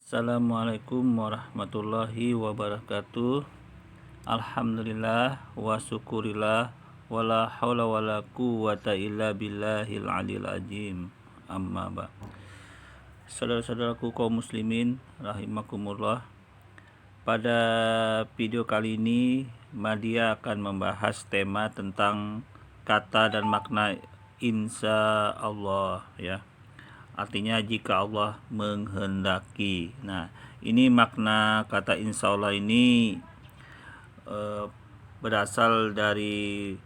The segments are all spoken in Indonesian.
Assalamualaikum warahmatullahi wabarakatuh. Alhamdulillah wa syukurillah wala haula wala quwwata illa billahil aliyil azim. Amma ba. Saudara-saudaraku kaum muslimin rahimakumullah. Pada video kali ini Madia akan membahas tema tentang kata dan makna insya Allah ya. Artinya jika Allah menghendaki. Nah, ini makna kata insya Allah ini berasal dari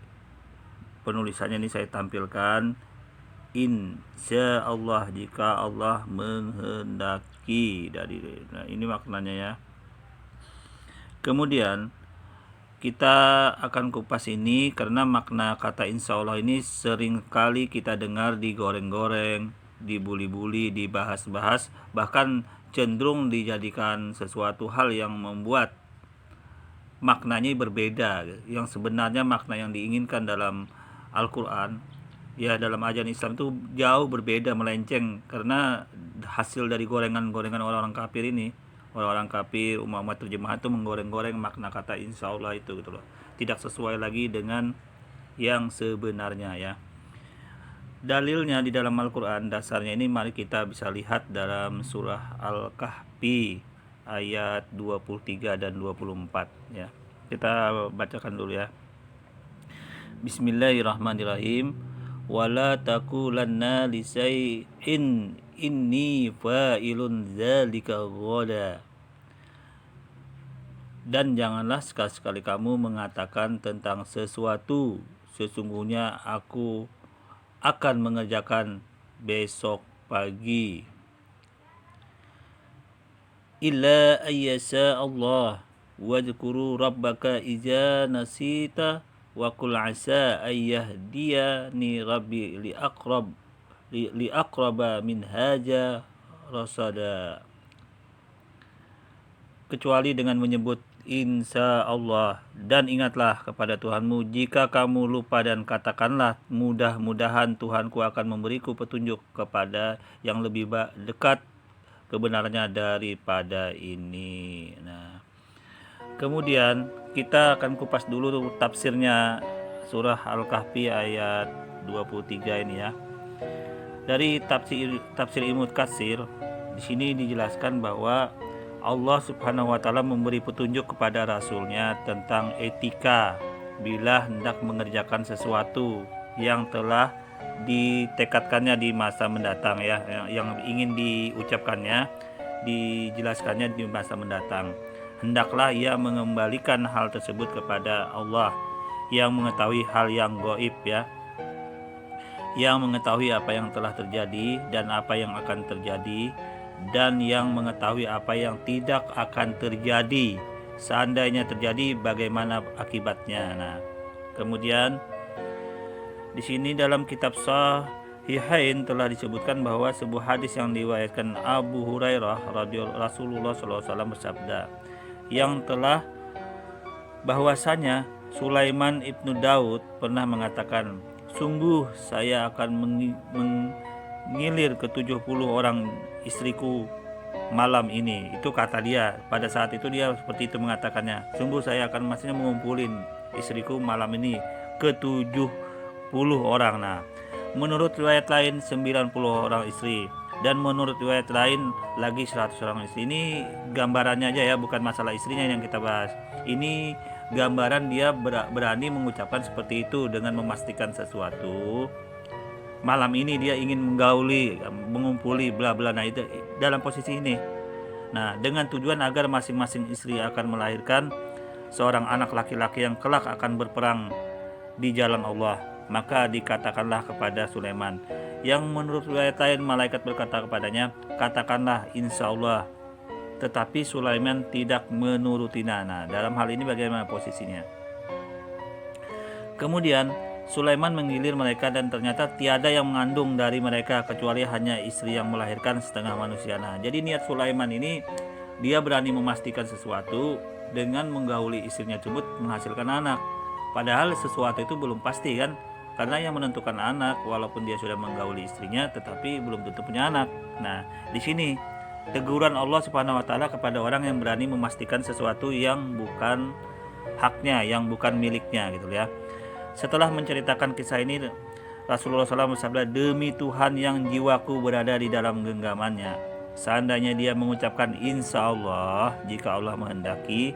penulisannya, ini saya tampilkan. Insya Allah, jika Allah menghendaki. Nah, ini maknanya ya. Kemudian kita akan kupas ini karena makna kata insya Allah ini sering kali kita dengar digoreng-goreng, dibuli-buli, dibahas-bahas, bahkan cenderung dijadikan sesuatu hal yang membuat maknanya berbeda. Yang sebenarnya makna yang diinginkan dalam Al-Quran, ya dalam ajaran Islam itu jauh berbeda, melenceng, karena hasil dari gorengan-gorengan orang-orang kafir ini. Orang-orang kafir, umat terjemahan itu menggoreng-goreng makna kata insya Allah itu gitu loh. Tidak sesuai lagi dengan yang sebenarnya ya. Dalilnya di dalam Al-Quran, dasarnya ini mari kita bisa lihat dalam surah Al-Kahfi ayat 23 dan 24 ya. Kita bacakan dulu ya. Bismillahirrahmanirrahim. Wala taqulanna li syai'in inni fa'ilun dzalika ghadan. Dan janganlah sekali-sekali kamu mengatakan tentang sesuatu, sesungguhnya aku akan mengerjakan besok pagi. Illa ayyasha Allah wadhkuru rabbaka idza nasita wa qul asa ayyahdiyani rabbi li aqraba min haja rasada. Kecuali dengan menyebut insya Allah, dan ingatlah kepada Tuhanmu jika kamu lupa, dan katakanlah mudah-mudahan Tuhanku akan memberiku petunjuk kepada yang lebih dekat kebenarannya daripada ini. Nah, kemudian kita akan kupas dulu tafsirnya surah Al-Kahfi ayat 23 ini ya. Dari tafsir Ibnu Katsir, di sini dijelaskan bahwa Allah Subhanahu wa taala memberi petunjuk kepada rasulnya tentang etika bila hendak mengerjakan sesuatu yang telah ditekadkannya di masa mendatang ya, yang ingin diucapkannya, dijelaskannya di masa mendatang. Hendaklah ia mengembalikan hal tersebut kepada Allah yang mengetahui hal yang gaib ya, yang mengetahui apa yang telah terjadi dan apa yang akan terjadi, dan yang mengetahui apa yang tidak akan terjadi. Seandainya terjadi, bagaimana akibatnya. Nah, kemudian di sini dalam kitab Sahihain telah disebutkan bahwa sebuah hadis yang diriwayatkan Abu Hurairah radhiyallahu Rasulullah SAW bersabda, yang telah bahwasanya Sulaiman ibnu Daud pernah mengatakan, sungguh saya akan mengilir ke 70 orang istriku malam ini. Itu kata dia. Pada saat itu dia seperti itu mengatakannya. Sungguh saya akan maksudnya mengumpulin istriku malam ini ke 70 orang. Nah, menurut riwayat lain 90 orang istri, dan menurut riwayat lain lagi 100 orang istri. Ini gambarannya aja ya, bukan masalah istrinya yang kita bahas. Ini gambaran dia berani mengucapkan seperti itu dengan memastikan sesuatu. Malam ini dia ingin menggauli, mengumpuli bla bla. Nah, itu dalam posisi ini. Nah, dengan tujuan agar masing-masing istri akan melahirkan seorang anak laki-laki yang kelak akan berperang di jalan Allah. Maka dikatakanlah kepada Sulaiman, yang menurut riwayat lain malaikat berkata kepadanya, katakanlah insya Allah. Tetapi Sulaiman tidak menurutinya. Nah, dalam hal ini bagaimana posisinya? Kemudian Sulaiman mengilir mereka, dan ternyata tiada yang mengandung dari mereka kecuali hanya istri yang melahirkan setengah manusia. Nah, jadi niat Sulaiman ini, dia berani memastikan sesuatu dengan menggauli istrinya tersebut menghasilkan anak. Padahal sesuatu itu belum pasti kan, karena yang menentukan anak walaupun dia sudah menggauli istrinya tetapi belum tentu punya anak. Nah, di sini teguran Allah Subhanahu wa taala kepada orang yang berani memastikan sesuatu yang bukan haknya, yang bukan miliknya gitu ya. Setelah menceritakan kisah ini, Rasulullah SAW bersabda, demi Tuhan yang jiwaku berada di dalam genggamannya, seandainya dia mengucapkan insya Allah, jika Allah menghendaki,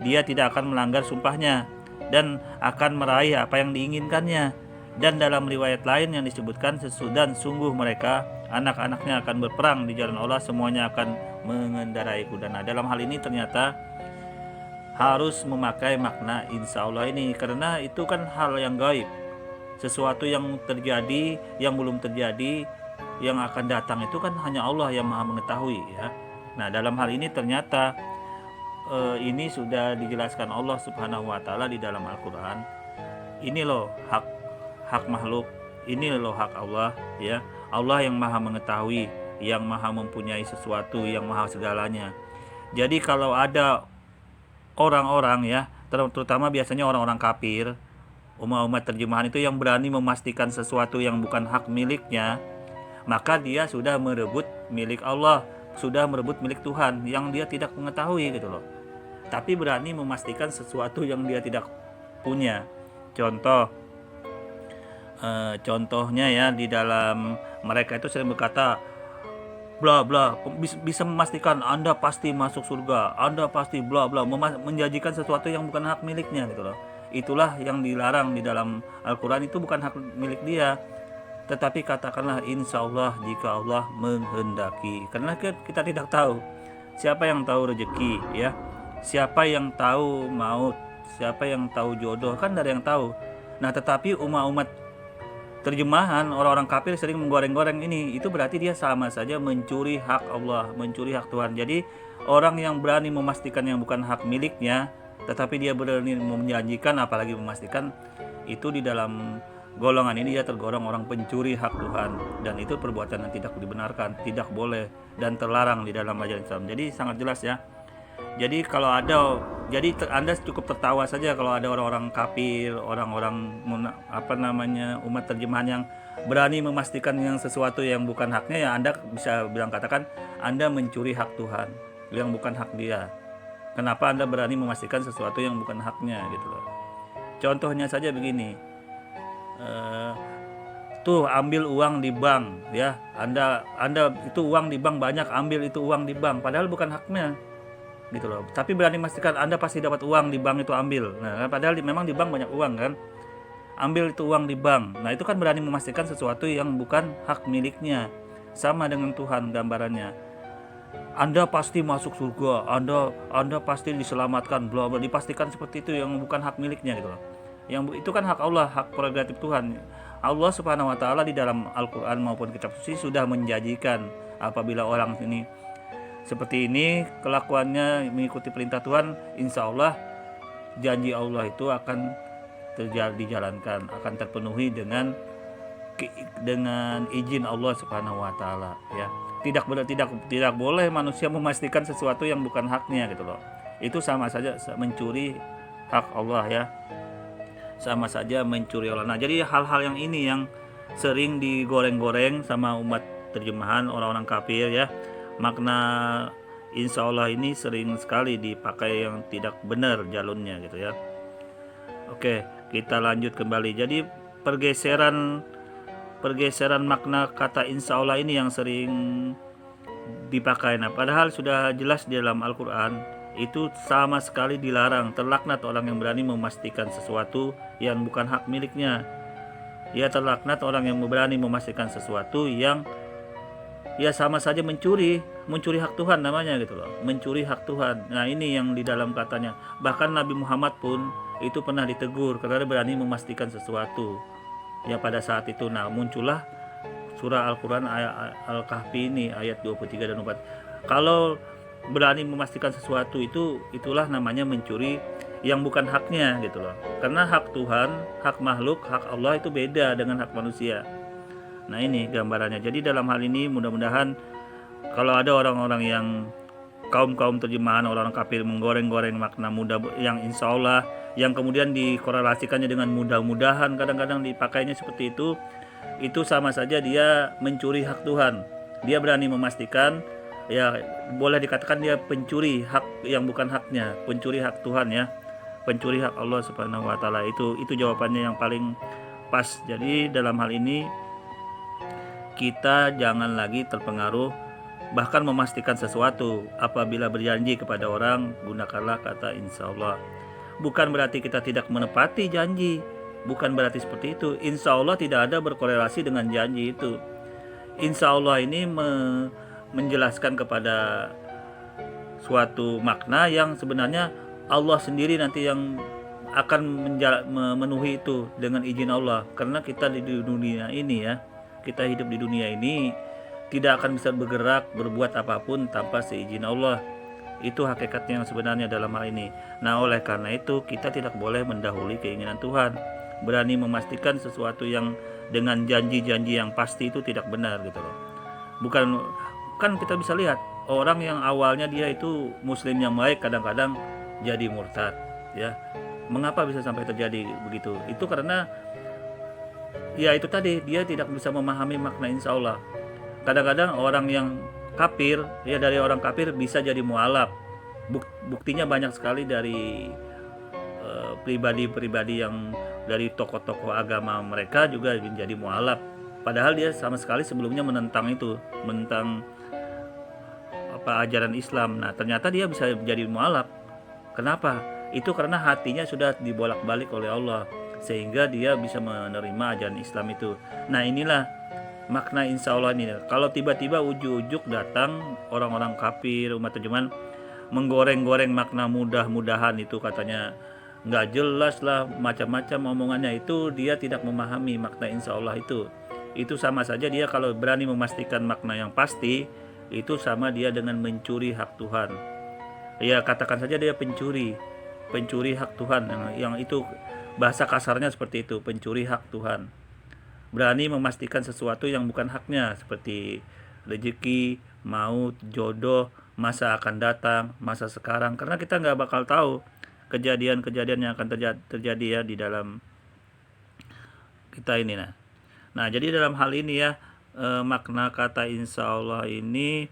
dia tidak akan melanggar sumpahnya dan akan meraih apa yang diinginkannya. Dan dalam riwayat lain yang disebutkan, dan sungguh mereka anak-anaknya akan berperang di jalan Allah, semuanya akan mengendarai kuda. Nah, dalam hal ini ternyata harus memakai makna insya Allah ini, karena itu kan hal yang gaib, sesuatu yang terjadi, yang belum terjadi, yang akan datang itu kan hanya Allah yang maha mengetahui ya. Nah, dalam hal ini ternyata ini sudah dijelaskan Allah Subhanahu wa taala di dalam Al-Qur'an. Ini loh hak makhluk, ini loh hak Allah ya. Allah yang maha mengetahui, yang maha mempunyai sesuatu, yang maha segalanya. Jadi kalau ada orang-orang ya, terutama biasanya orang-orang kafir, umat-umat terjemahan itu yang berani memastikan sesuatu yang bukan hak miliknya, maka dia sudah merebut milik Allah, sudah merebut milik Tuhan yang dia tidak mengetahui gitu loh. Tapi berani memastikan sesuatu yang dia tidak punya. Contohnya ya, di dalam mereka itu sering berkata bla bla, bisa memastikan Anda pasti masuk surga, Anda pasti bla bla, menjanjikan sesuatu yang bukan hak miliknya gitu loh. Itulah yang dilarang di dalam Al-Quran, itu bukan hak milik dia. Tetapi katakanlah insya Allah jika Allah menghendaki, karena kita tidak tahu siapa yang tahu rezeki ya, siapa yang tahu maut, siapa yang tahu jodoh, kan tidak ada yang tahu. Nah, tetapi umat-umat terjemahan, orang-orang kafir sering menggoreng-goreng ini, itu berarti dia sama saja mencuri hak Allah, mencuri hak Tuhan. Jadi orang yang berani memastikan yang bukan hak miliknya, tetapi dia berani menjanjikan, apalagi memastikan, itu di dalam golongan ini dia tergolong orang pencuri hak Tuhan, dan itu perbuatan yang tidak dibenarkan, tidak boleh, dan terlarang di dalam ajaran Islam. Jadi sangat jelas ya. Jadi kalau ada, jadi Anda cukup tertawa saja kalau ada orang-orang kafir, orang-orang umat terjemahan yang berani memastikan yang sesuatu yang bukan haknya, ya Anda bisa bilang, katakan Anda mencuri hak Tuhan yang bukan hak dia. Kenapa Anda berani memastikan sesuatu yang bukan haknya gitu loh. Contohnya saja begini, tuh ambil uang di bank ya, Anda itu uang di bank banyak, ambil itu uang di bank, padahal bukan haknya gitu loh. Tapi berani memastikan Anda pasti dapat uang di bank, itu ambil. Nah, padahal memang di bank banyak uang kan. Ambil itu uang di bank. Nah, itu kan berani memastikan sesuatu yang bukan hak miliknya. Sama dengan Tuhan gambarannya. Anda pasti masuk surga, Anda pasti diselamatkan, bla bla, dipastikan seperti itu yang bukan hak miliknya gitu loh. Yang itu kan hak Allah, hak prerogatif Tuhan. Allah Subhanahu wa taala di dalam Al-Qur'an maupun kitab suci sudah menjanjikan apabila orang ini seperti ini kelakuannya, mengikuti perintah Tuhan, insya Allah janji Allah itu akan dijalankan, akan terpenuhi dengan izin Allah Subhanahu wa taala ya. Tidak boleh manusia memastikan sesuatu yang bukan haknya gitu loh. Itu sama saja mencuri hak Allah ya. Sama saja mencuri Allah. Nah, jadi hal-hal yang ini yang sering digoreng-goreng sama umat terjemahan, orang-orang kafir ya. Makna insya Allah ini sering sekali dipakai yang tidak benar jalurnya gitu ya. Oke, kita lanjut kembali. Jadi pergeseran makna kata insya Allah ini yang sering dipakai. Nah, padahal sudah jelas di dalam Al-Quran itu sama sekali dilarang, terlaknat orang yang berani memastikan sesuatu yang bukan hak miliknya. Ya, terlaknat orang yang berani memastikan sesuatu yang ya sama saja mencuri hak Tuhan namanya gitu loh, mencuri hak Tuhan. Nah, ini yang di dalam katanya. Bahkan Nabi Muhammad pun itu pernah ditegur karena berani memastikan sesuatu ya pada saat itu. Nah, muncullah surah Al-Quran Al-Kahfi ini ayat 23 dan 24. Kalau berani memastikan sesuatu itulah namanya mencuri yang bukan haknya gitu loh. Karena hak Tuhan, hak makhluk, hak Allah itu beda dengan hak manusia. Nah, ini gambarannya. Jadi dalam hal ini mudah-mudahan kalau ada orang-orang yang kaum terjemahan, orang kafir menggoreng-goreng makna mudah yang insya Allah, yang kemudian dikorelasikannya dengan mudah-mudahan, kadang-kadang dipakainya seperti itu sama saja dia mencuri hak Tuhan. Dia berani memastikan Ya, boleh dikatakan dia pencuri hak yang bukan haknya, pencuri hak Tuhan ya, pencuri hak Allah Subhanahu wa taala. Itu jawabannya yang paling pas. Jadi dalam hal ini kita jangan lagi terpengaruh bahkan memastikan sesuatu. Apabila berjanji kepada orang, gunakanlah kata insya Allah. Bukan berarti kita tidak menepati janji, bukan berarti seperti itu. Insya Allah tidak ada berkorelasi dengan janji itu. Insya Allah ini menjelaskan kepada suatu makna yang sebenarnya Allah sendiri nanti yang akan memenuhi itu dengan izin Allah. Karena kita di dunia ini ya, kita hidup di dunia ini tidak akan bisa bergerak berbuat apapun tanpa seizin Allah. Itu hakikatnya yang sebenarnya dalam hal ini. Nah, oleh karena itu kita tidak boleh mendahului keinginan Tuhan. Berani memastikan sesuatu yang dengan janji-janji yang pasti itu tidak benar gitu loh. Bukan, kan kita bisa lihat orang yang awalnya dia itu muslim yang baik kadang-kadang jadi murtad ya. Mengapa bisa sampai terjadi begitu? Itu karena ya itu tadi, dia tidak bisa memahami makna insya Allah. Kadang-kadang orang yang kafir ya, dari orang kafir bisa jadi mualaf. Buktinya banyak sekali dari pribadi-pribadi yang dari tokoh-tokoh agama mereka juga menjadi mualaf. Padahal dia sama sekali sebelumnya menentang ajaran Islam. Nah, ternyata dia bisa menjadi mualaf. Kenapa? Itu karena hatinya sudah dibolak-balik oleh Allah sehingga dia bisa menerima ajaran Islam itu. Nah, inilah makna insya Allah ini. Kalau tiba-tiba ujuk-ujuk datang orang-orang kafir, umat terjemahan menggoreng-goreng makna mudah-mudahan itu, katanya nggak jelas lah, macam-macam omongannya, itu dia tidak memahami makna insya Allah itu. Itu sama saja dia kalau berani memastikan makna yang pasti, itu sama dia dengan mencuri hak Tuhan. Ya katakan saja dia pencuri hak Tuhan, yang itu bahasa kasarnya seperti itu, pencuri hak Tuhan. Berani memastikan sesuatu yang bukan haknya, seperti rezeki, maut, jodoh, masa akan datang, masa sekarang, karena kita nggak bakal tahu kejadian-kejadian yang akan terjadi ya di dalam kita ini. Nah jadi dalam hal ini ya, makna kata insya Allah ini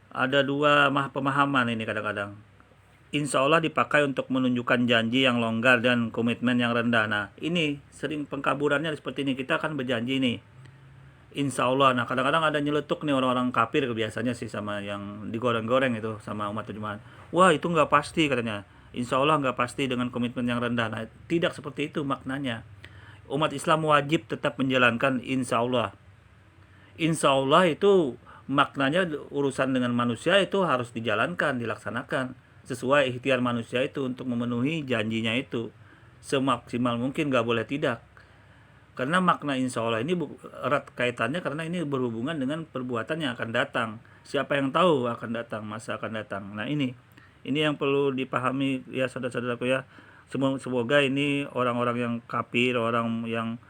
ada dua pemahaman ini. Kadang-kadang insya Allah dipakai untuk menunjukkan janji yang longgar dan komitmen yang rendah. Nah ini sering pengkaburannya seperti ini. Kita akan berjanji nih insya Allah. Nah kadang-kadang ada nyeletuk nih orang-orang kafir biasanya sih, sama yang digoreng-goreng itu sama umat terjemahan. Wah itu nggak pasti katanya, insya Allah nggak pasti dengan komitmen yang rendah. Nah tidak seperti itu maknanya. Umat Islam wajib tetap menjalankan insya Allah. Insya Allah itu maknanya urusan dengan manusia itu harus dijalankan, dilaksanakan sesuai ikhtiar manusia itu untuk memenuhi janjinya itu semaksimal mungkin, nggak boleh tidak. Karena makna insya Allah ini erat kaitannya, karena ini berhubungan dengan perbuatan yang akan datang. Siapa yang tahu akan datang, masa akan datang. Nah ini yang perlu dipahami ya saudara-saudaraku ya. Semoga ini orang-orang yang kafir, orang yang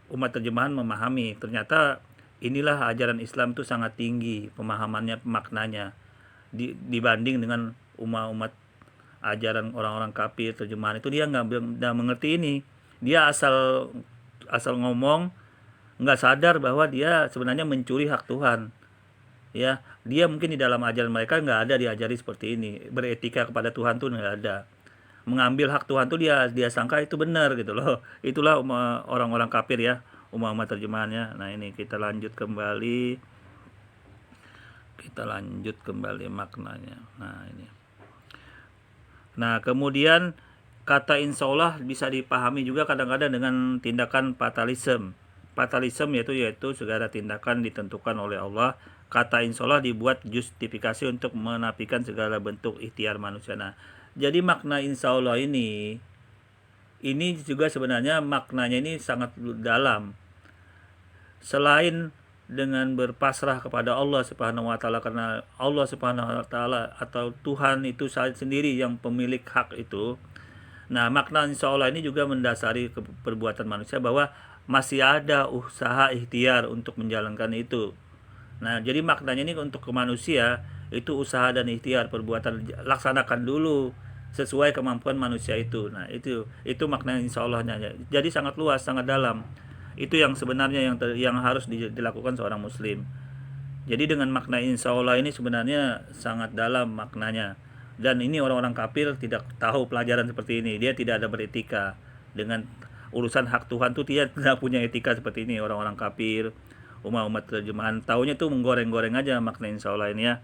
umat terjemahan memahami. Ternyata inilah ajaran Islam itu sangat tinggi pemahamannya, maknanya dibanding dengan umat ajaran orang-orang kafir terjemahan itu. Dia nggak mengerti ini. Dia asal ngomong, nggak sadar bahwa dia sebenarnya mencuri hak Tuhan. Ya, dia mungkin di dalam ajaran mereka nggak ada diajari seperti ini. Beretika kepada Tuhan tuh nggak ada. Mengambil hak Tuhan tuh dia sangka itu benar gitu loh. Itulah orang-orang kafir ya, umat terjemahannya. Nah ini kita lanjut kembali maknanya. Nah ini. Nah kemudian kata insya Allah bisa dipahami juga kadang-kadang dengan tindakan fatalisme. Fatalisme yaitu segala tindakan ditentukan oleh Allah. Kata insya Allah dibuat justifikasi untuk menafikan segala bentuk ikhtiar manusia. Nah jadi makna insya Allah ini juga sebenarnya maknanya ini sangat dalam. Selain dengan berpasrah kepada Allah Subhanahu wa taala, karena Allah Subhanahu wa taala atau Tuhan itu sendiri yang pemilik hak itu. Nah, makna insya Allah ini juga mendasari perbuatan manusia bahwa masih ada usaha ikhtiar untuk menjalankan itu. Nah, jadi maknanya ini untuk ke manusia itu usaha dan ikhtiar perbuatan, laksanakan dulu sesuai kemampuan manusia itu. Nah, itu makna insya Allahnya. Jadi sangat luas, sangat dalam. Itu yang sebenarnya yang harus dilakukan seorang muslim. Jadi dengan makna insya Allah ini sebenarnya sangat dalam maknanya. Dan ini orang-orang kafir tidak tahu pelajaran seperti ini. Dia tidak ada beretika dengan urusan hak Tuhan tuh, dia tidak punya etika seperti ini. Orang-orang kafir, umat-umat terjemahan taunya tuh menggoreng-goreng aja makna insya Allah ini ya.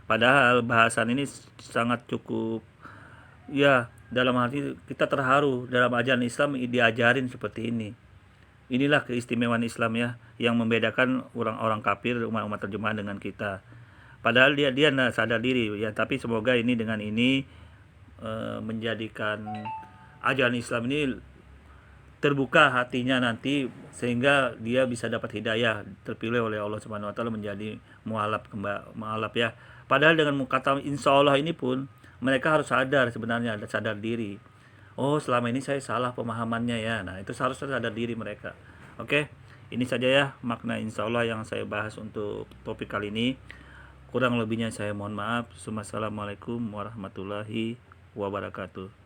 Padahal bahasan ini sangat cukup ya, dalam arti kita terharu dalam ajaran Islam diajarin seperti ini. Inilah keistimewaan Islam ya, yang membedakan orang-orang kafir umat-umat terjemahan dengan kita. Padahal dia nggak sadar diri ya, tapi semoga ini dengan ini menjadikan ajaran Islam ini terbuka hatinya nanti, sehingga dia bisa dapat hidayah, terpilih oleh Allah Subhanahu wa taala menjadi mualaf ya. Padahal dengan kata insya Allah ini pun mereka harus sadar, sebenarnya ada sadar diri. Oh, selama ini saya salah pemahamannya ya. Nah, itu seharusnya sadar diri mereka. Oke, ini saja ya makna insya Allah yang saya bahas untuk topik kali ini. Kurang lebihnya saya mohon maaf. Wassalamualaikum warahmatullahi wabarakatuh.